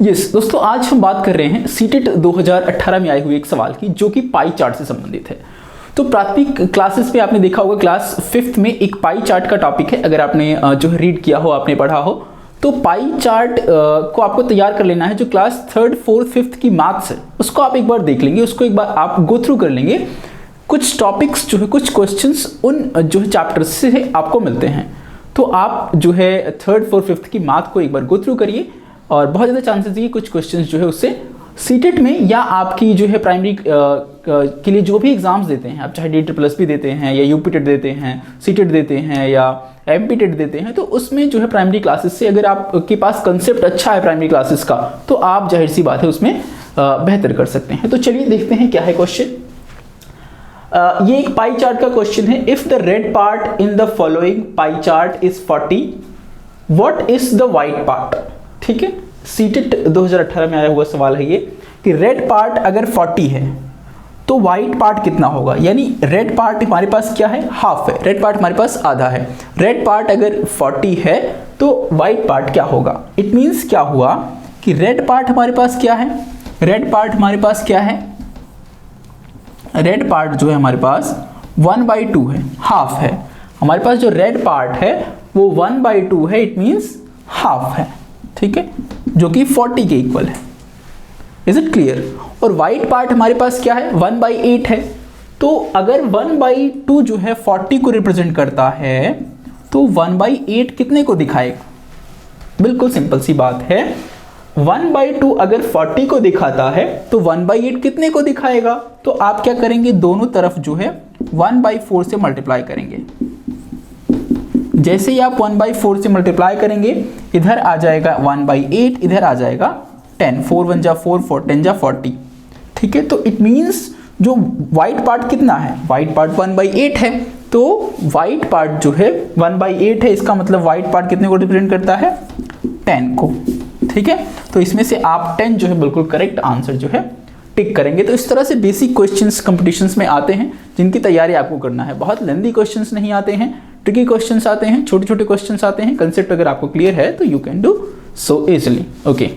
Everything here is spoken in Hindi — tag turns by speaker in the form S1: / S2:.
S1: यस दोस्तों, आज हम बात कर रहे हैं सीटेट 2018 में आई हुई एक सवाल की, जो कि पाई चार्ट से संबंधित है। तो प्राथमिक क्लासेस में आपने देखा होगा, क्लास 5th में एक पाई चार्ट का टॉपिक है। अगर आपने जो है रीड किया हो, आपने पढ़ा हो, तो पाई चार्ट को आपको तैयार कर लेना है। जो क्लास 3rd, 4th, 5th की मैथ्स है, उसको आप एक बार देख लेंगे, उसको एक बार आप गो थ्रू कर लेंगे। कुछ टॉपिक्स जो है, कुछ क्वेश्चंस उन जो है चैप्टर्स से आपको मिलते हैं। तो आप जो है 3rd, 4th, 5th की मैथ को एक बार गो थ्रू करिए, और बहुत ज़्यादा चांसेस है कुछ क्वेश्चंस जो है उससे सीटेट में या आपकी जो है प्राइमरी के लिए जो भी एग्जाम्स देते हैं, आप चाहे DSSS देते हैं या यूपी टेट देते हैं, सीटेट देते हैं या MP टेट देते हैं, तो उसमें जो है प्राइमरी क्लासेस से अगर आपके पास कंसेप्ट अच्छा है प्राइमरी क्लासेस का, तो आप जाहिर सी बात है उसमें बेहतर कर सकते हैं। तो चलिए देखते हैं क्या है क्वेश्चन। ये एक पाई चार्ट का क्वेश्चन है। If the red part in the following pie chart is 40, what is the white part? ठीक है, सीटेट 2018 में आया हुआ सवाल है ये कि रेड पार्ट अगर 40 है तो व्हाइट पार्ट कितना होगा। यानी रेड पार्ट हमारे पास क्या है, हाफ है, रेड पार्ट हमारे पास आधा है। रेड पार्ट अगर 40 है तो व्हाइट पार्ट क्या होगा। इट मीन्स क्या हुआ कि रेड पार्ट हमारे पास क्या है, रेड पार्ट हमारे पास क्या है, रेड पार्ट जो है हमारे पास 1/2 है, हाफ है। हमारे पास जो रेड पार्ट है वो 1/2 है, इट मीन्स हाफ है, ठीक है, जो कि 40 के इक्वल है। Is it clear? और व्हाइट पार्ट हमारे पास क्या है, 1/8 है। तो अगर 1/2 जो है 40 को रिप्रेजेंट करता है, तो 1/8 कितने को दिखाएगा? बिल्कुल सिंपल सी बात है, 1/2 अगर 40 को दिखाता है तो 1/8 कितने को दिखाएगा? तो आप क्या करेंगे, दोनों तरफ जो है 1/4 से मल्टीप्लाई करेंगे। जैसे ही आप 1/4 से मल्टीप्लाई करेंगे, इधर आ जाएगा 1/8, इधर आ जाएगा 10, 4 1 जा 4, 4 10 जा 40। ठीक है, तो इट मीन्स जो व्हाइट पार्ट कितना है, व्हाइट पार्ट 1/8 है। तो व्हाइट पार्ट जो है 1/8 है, इसका मतलब व्हाइट पार्ट कितने को रिप्रेजेंट करता है, 10 को। ठीक है, तो इसमें से आप 10 जो है बिल्कुल करेक्ट आंसर जो है टिक करेंगे। तो इस तरह से बेसिक क्वेश्चंस कंपटीशंस में आते हैं, जिनकी तैयारी आपको करना है। बहुत लेंथी क्वेश्चंस नहीं आते हैं, ट्रिकी क्वेश्चंस आते हैं, छोटे छोटे क्वेश्चंस आते हैं। कंसेप्ट अगर आपको क्लियर है तो you can do so easily. Okay.